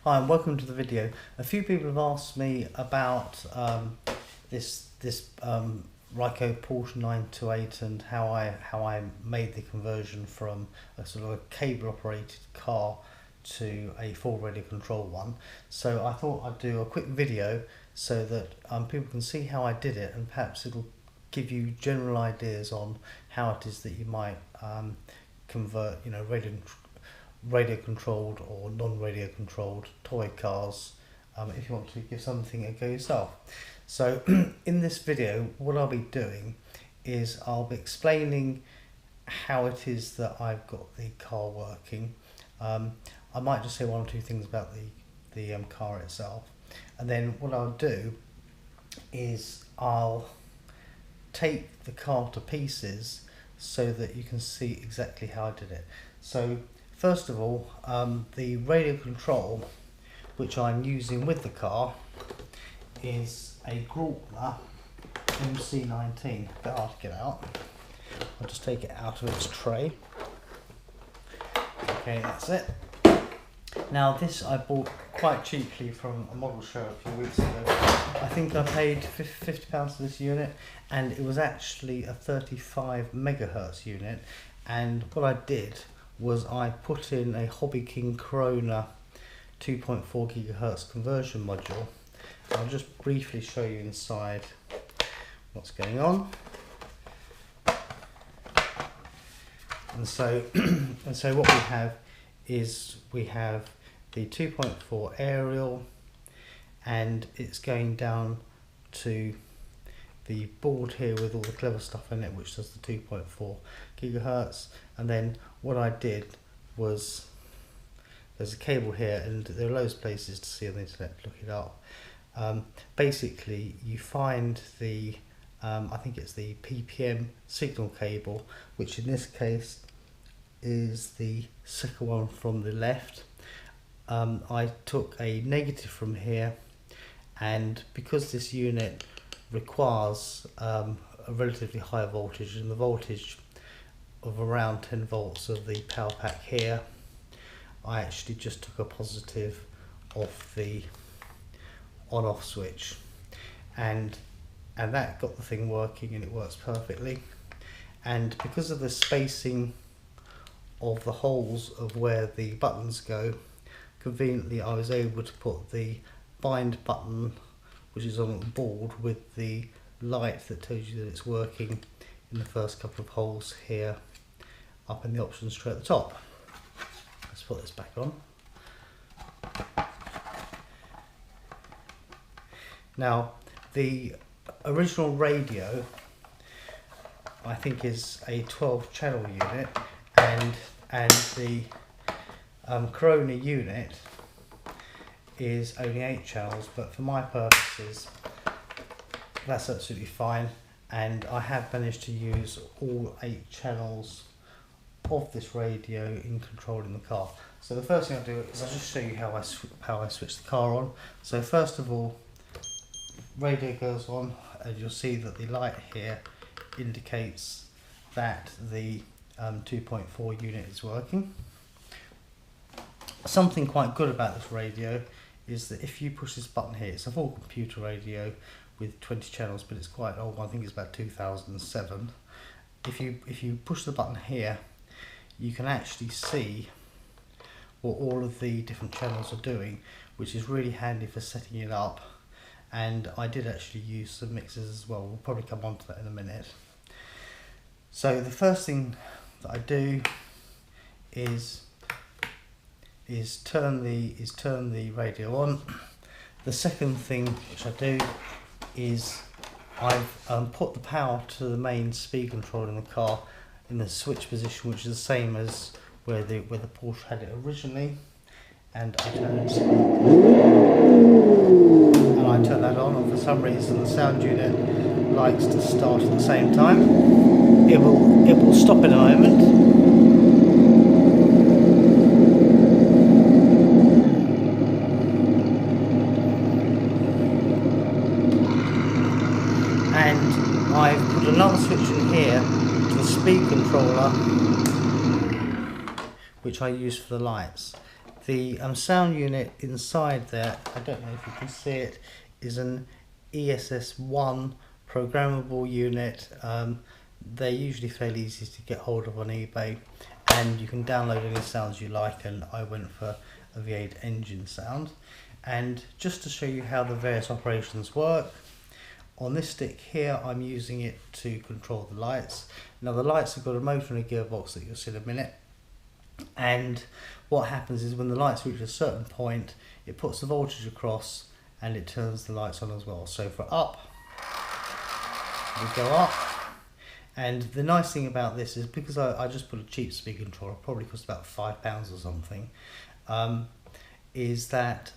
Hi and welcome to the video. A few people have asked me about this Rico Porsche 928 and how I made the conversion from a sort of a cable operated car to a full radio control one. So I thought I'd do a quick video so that people can see how I did it, and perhaps it'll give you general ideas on how it is that you might convert, radio controlled or non-radio controlled toy cars if you want to give something a go yourself. So in this video what I'll be doing is I'll be explaining how it is that I've got the car working. I might just say one or two things about the car itself, and then what I'll do is I'll take the car to pieces so that you can see exactly how I did it. So first of all, the radio control which I'm using with the car is a Grortner MC19. A bit hard to get out. I'll just take it out of its tray. Okay, that's it. Now this I bought quite cheaply from a model show a few weeks ago. I think I paid £50 for this unit, and it was actually a 35 megahertz unit. And what I did was I put in a Hobby King Corona 2.4 gigahertz conversion module. I'll just briefly show you inside what's going on. And so what we have is we have the 2.4 aerial, and it's going down to the board here with all the clever stuff in it, which does the 2.4 gigahertz. And then what I did was, there's a cable here, and there are loads of places to see on the internet, look it up. Basically you find the I think it's the PPM signal cable, which in this case is the second one from the left. I took a negative from here, and because this unit requires a relatively high voltage, and the voltage of around 10 volts of the power pack here, I actually just took a positive off the on-off switch, and that got the thing working, and it works perfectly. And because of the spacing of the holes of where the buttons go, conveniently I was able to put the bind button, which is on the board, with the light that tells you that it's working in the first couple of holes here up in the options tray at the top. Let's put this back on. Now the original radio I think is a 12 channel unit, and the Corona unit is only 8 channels, but for my purposes that's absolutely fine, and I have managed to use all 8 channels of this radio in controlling the car. So the first thing I'll do is I'll just show you how I switch the car on. So first of all, radio goes on, and you'll see that the light here indicates that the 2.4 unit is working. Something quite good about this radio is that if you push this button here, it's a full computer radio with 20 channels, but it's quite old. I think it's about 2007. If you push the button here, you can actually see what all of the different channels are doing, which is really handy for setting it up. And I did actually use some mixers as well. We'll probably come on to that in a minute. So the first thing that I do is turn the radio on. The second thing which I do is I've put the power to the main speed control in the car in the switch position, which is the same as where the Porsche had it originally, and I turn that on, and for some reason the sound unit likes to start at the same time. It will stop in a moment. And I've put another switch in here to the speed controller, which I use for the lights. The sound unit inside there, I don't know if you can see it, is an ESS1 programmable unit. They're usually fairly easy to get hold of on eBay, and you can download any sounds you like, and I went for a V8 engine sound. And just to show you how the various operations work, on this stick here I'm using it to control the lights. Now the lights have got a motor and a gearbox that you'll see in a minute, and what happens is when the lights reach a certain point, it puts the voltage across and it turns the lights on as well. So for up, we go up. And the nice thing about this is, because I just put a cheap speed controller, probably cost about £5 or something, is that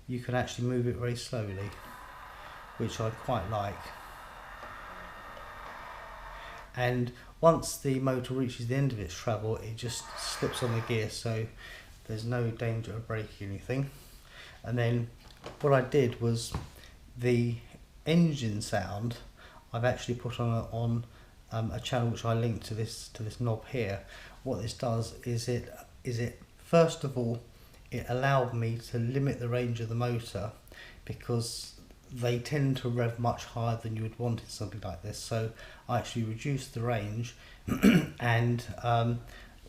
you can actually move it very slowly, which I quite like. And once the motor reaches the end of its travel, it just slips on the gear, so there's no danger of breaking anything. And then what I did was, the engine sound I've actually put on a channel which I linked to this knob here. What this does is it first of all, it allowed me to limit the range of the motor, because they tend to rev much higher than you would want in something like this. So I actually reduced the range, and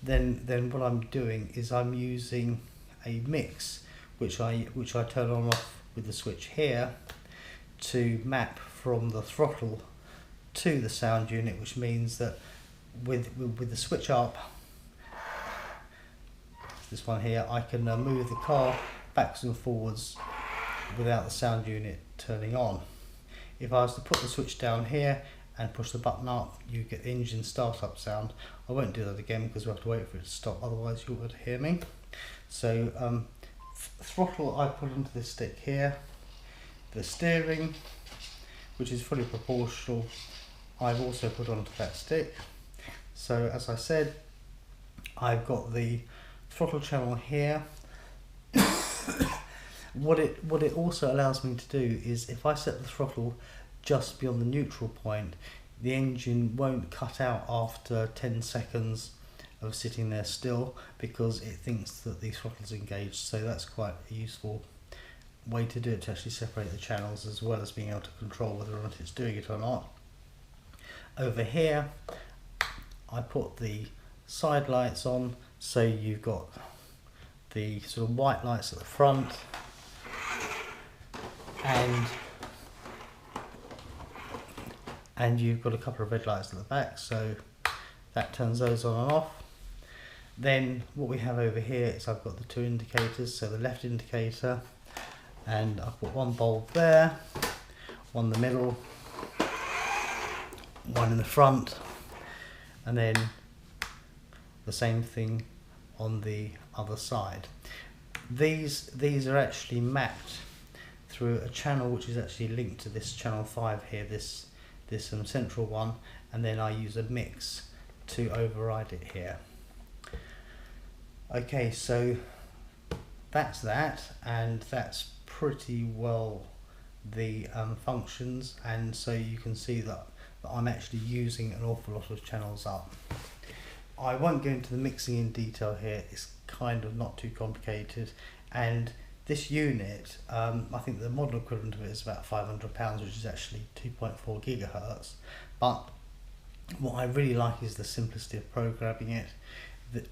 then what I'm doing is I'm using a mix which I turn on and off with the switch here to map from the throttle to the sound unit, which means that with the switch up, this one here, I can move the car backwards and forwards without the sound unit turning on. If I was to put the switch down here and push the button up, you get the engine startup sound. I won't do that again because we have to wait for it to stop, otherwise you would hear me. So throttle I put onto this stick here. The steering, which is fully proportional, I've also put onto that stick. So as I said, I've got the throttle channel here. What it also allows me to do is, if I set the throttle just beyond the neutral point, the engine won't cut out after 10 seconds of sitting there still, because it thinks that the throttle's engaged. So that's quite a useful way to do it, to actually separate the channels as well as being able to control whether or not it's doing it or not. Over here I put the side lights on, so you've got the sort of white lights at the front, and you've got a couple of red lights at the back, so that turns those on and off. Then what we have over here is I've got the two indicators, so the left indicator, and I've got one bulb there, one in the middle, one in the front, and then the same thing on the other side. These are actually mapped through a channel which is actually linked to this channel 5 here, this central one, and then I use a mix to override it here. Okay, so that's that, and that's pretty well the functions, and so you can see that I'm actually using an awful lot of channels up. I won't go into the mixing in detail here, it's kind of not too complicated, and this unit, I think the model equivalent of it is about £500, which is actually 2.4 gigahertz. But what I really like is the simplicity of programming it.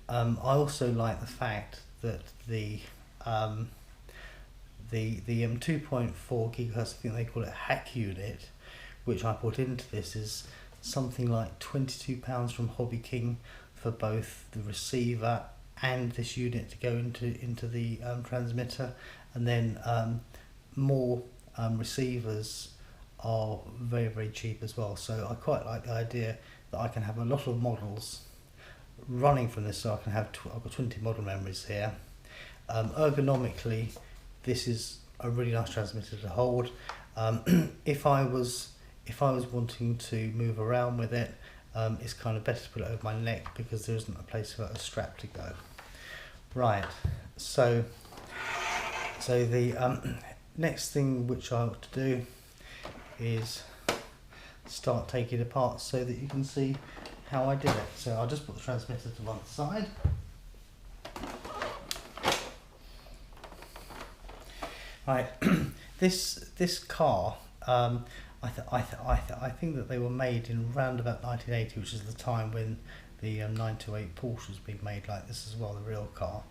I also like the fact that the 2.4 gigahertz, I think they call it hack unit, which I put into this, is something like £22 from Hobby King for both the receiver and this unit to go into the transmitter, and then more receivers are very, very cheap as well. So I quite like the idea that I can have a lot of models running from this, so I can have I've got 20 model memories here. Ergonomically, this is a really nice transmitter to hold. If I was wanting to move around with it, it's kind of better to put it over my neck, because there isn't a place for a strap to go. Right, so the next thing which I want to do is start taking it apart so that you can see how I did it. So I'll just put the transmitter to one side. Right, this car, I think that they were made in around about 1980, which is the time when the 928 Porsche was being made like this as well, the real car.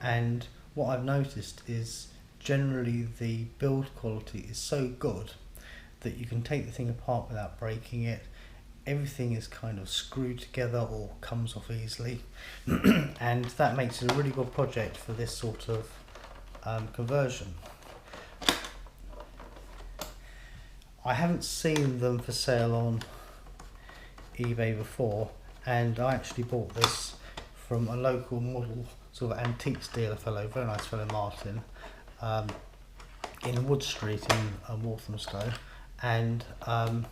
And what I've noticed is generally the build quality is so good that you can take the thing apart without breaking it. Everything is kind of screwed together or comes off easily, and that makes it a really good project for this sort of conversion. I haven't seen them for sale on eBay before, and I actually bought this from a local model sort of antiques dealer fellow, very nice fellow, Martin, in Wood Street in Walthamstow, and I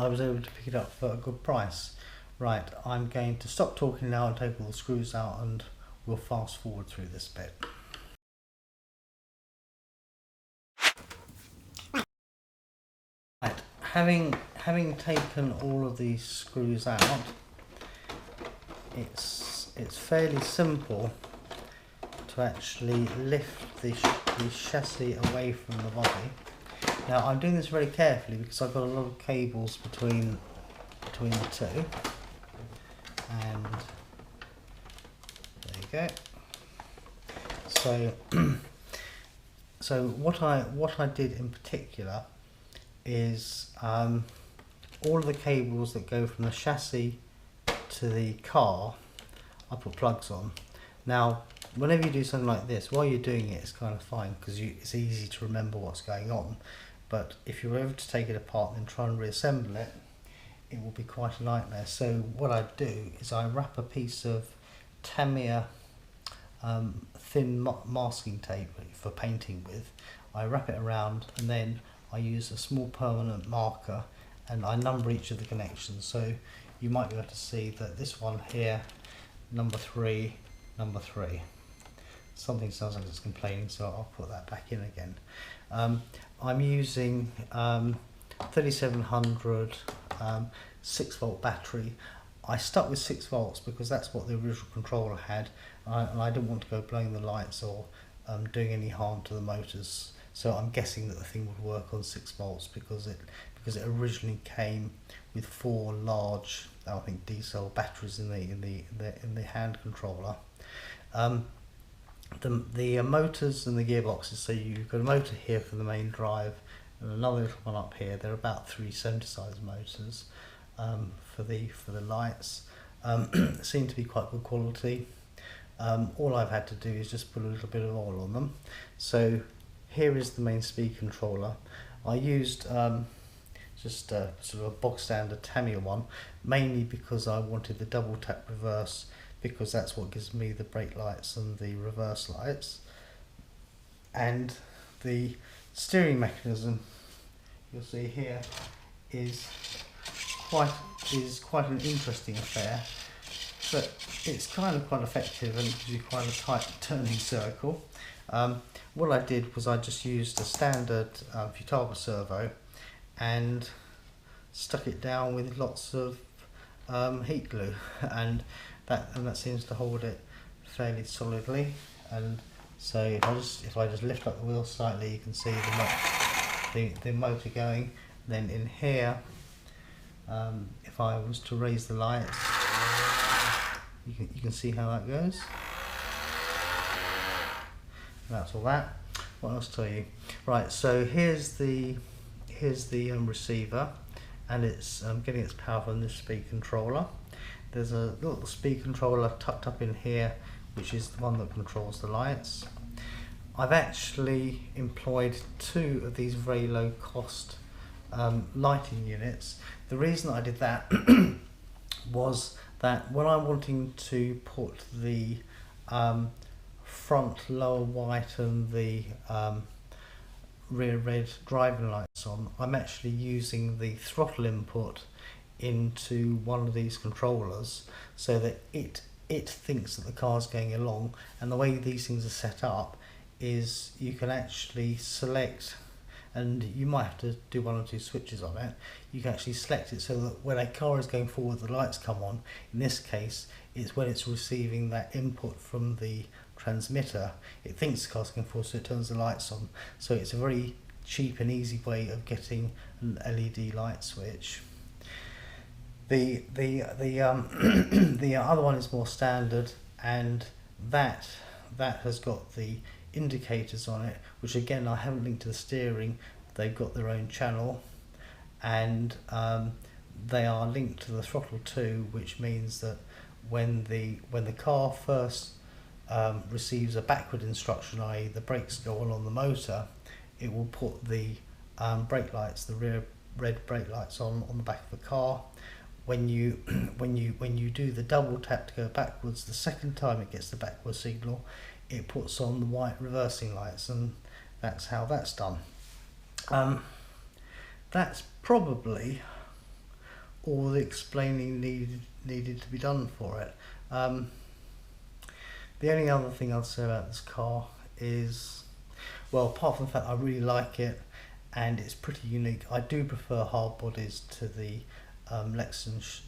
was able to pick it up for a good price. Right, I'm going to stop talking now and take all the screws out, and we'll fast forward through this bit. Right, having taken all of these screws out, it's fairly simple to actually lift the chassis away from the body. Now I'm doing this very carefully because I've got a lot of cables between the two, and there you go. So what I did in particular is all of the cables that go from the chassis to the car, I put plugs on. Now whenever you do something like this, while you're doing it, it's kind of fine because it's easy to remember what's going on. But if you're ever to take it apart and try and reassemble it, it will be quite a nightmare. So what I do is I wrap a piece of Tamiya thin masking tape for painting with. I wrap it around, and then I use a small permanent marker and I number each of the connections. So you might be able to see that this one here, number 3, number 3. Something sounds like it's complaining, so I'll put that back in again. I'm using 3700 6-volt battery. I stuck with 6 volts because that's what the original controller had, and I didn't want to go blowing the lights or doing any harm to the motors. So I'm guessing that the thing would work on 6 volts because it originally came with 4 large, I think, D-cell batteries in the hand controller. The motors and the gearboxes, so you've got a motor here for the main drive and another little one up here. They're about 370 size motors for the lights. Seem to be quite good quality. All I've had to do is just put a little bit of oil on them. So here is the main speed controller. I used just sort of a box standard Tamiya one, mainly because I wanted the double tap reverse, because that's what gives me the brake lights and the reverse lights. And the steering mechanism, you'll see here, is quite an interesting affair, but it's kind of quite effective and it gives you quite a tight turning circle. What I did was I just used a standard Futaba servo and stuck it down with lots of heat glue, and that seems to hold it fairly solidly. And so if I just lift up the wheel slightly, you can see the motor going. Then in here, if I was to raise the lights, you can see how that goes. And that's all that. What else to tell you? Right, so here's the receiver, and it's getting its power from this speed controller. There's a little speed controller tucked up in here, which is the one that controls the lights. I've actually employed 2 of these very low cost lighting units. The reason I did that was that when I'm wanting to put the front lower white and the rear red driving lights on, I'm actually using the throttle input into one of these controllers so that it thinks that the car's going along. And the way these things are set up is you can actually select, and you might have to do 1 or 2 switches on it. You can actually select it so that when a car is going forward, the lights come on. In this case, it's when it's receiving that input from the transmitter, it thinks the car's going forward, so it turns the lights on. So it's a very cheap and easy way of getting an LED light switch. The the other one is more standard, and that has got the indicators on it, which again I haven't linked to the steering. They've got their own channel, and they are linked to the throttle too, which means that when the car first receives a backward instruction, i.e. the brakes go on the motor, it will put the brake lights, the rear red brake lights on the back of the car. When you do the double tap to go backwards, the second time it gets the backward signal, it puts on the white reversing lights, and that's how that's done. That's probably all the explaining needed to be done for it. The only other thing I'd say about this car is, well, apart from the fact I really like it and it's pretty unique, I do prefer hard bodies to the Lexus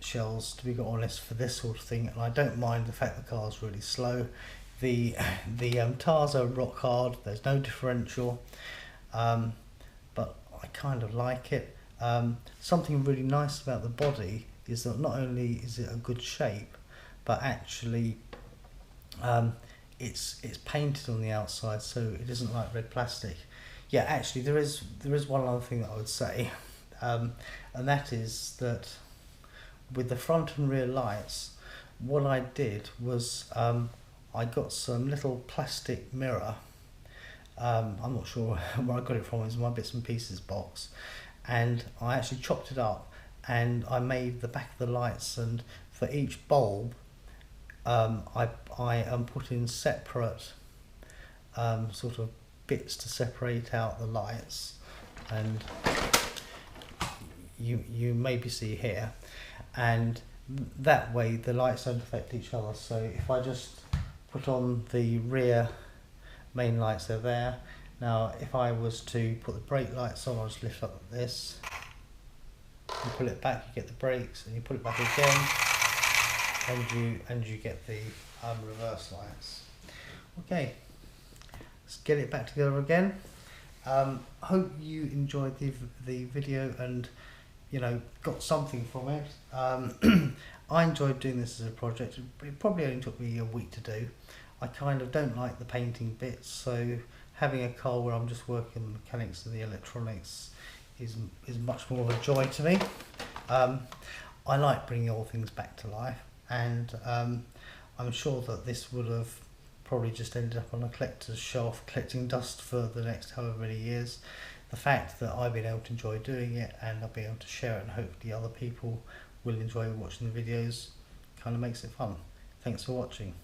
shells, to be honest, for this sort of thing, and I don't mind the fact the car's really slow. The tires are rock hard, there's no differential, but I kind of like it. Something really nice about the body is that not only is it a good shape, but actually it's painted on the outside, so it isn't like red plastic. Yeah, actually there is one other thing that I would say, and that is that with the front and rear lights, what I did was I got some little plastic mirror. I'm not sure where I got it from, it was my bits and pieces box, and I actually chopped it up and I made the back of the lights, and for each bulb I put in separate sort of bits to separate out the lights, and you maybe see here, and that way the lights don't affect each other. So if I just put on the rear main lights, they're there. Now if I was to put the brake lights on, I'll just lift up this, you pull it back, you get the brakes, and you put it back again, and you get the reverse lights. Okay, let's get it back together again. Hope you enjoyed the video and got something from it. I enjoyed doing this as a project. It probably only took me a week to do. I kind of don't like the painting bits, so having a car where I'm just working the mechanics and the electronics is much more of a joy to me. I like bringing all things back to life, and I'm sure that this would have probably just ended up on a collector's shelf collecting dust for the next however many years. The fact that I've been able to enjoy doing it and I'll be able to share it, and hopefully other people will enjoy watching the videos, kind of makes it fun. Thanks for watching.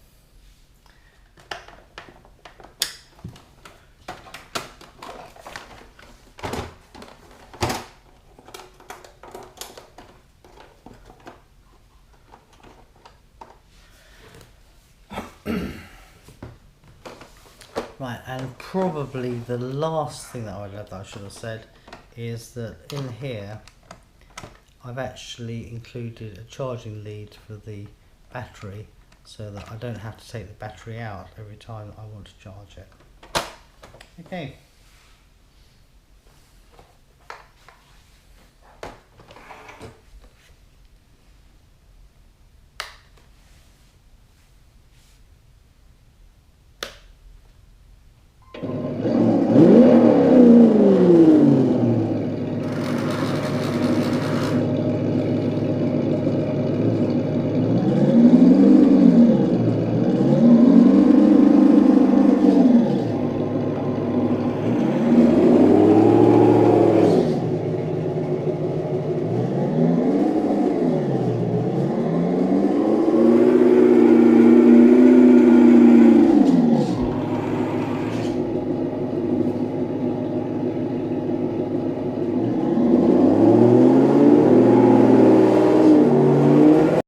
Right, and probably the last thing that I should have said is that in here I've actually included a charging lead for the battery, so that I don't have to take the battery out every time I want to charge it. Okay.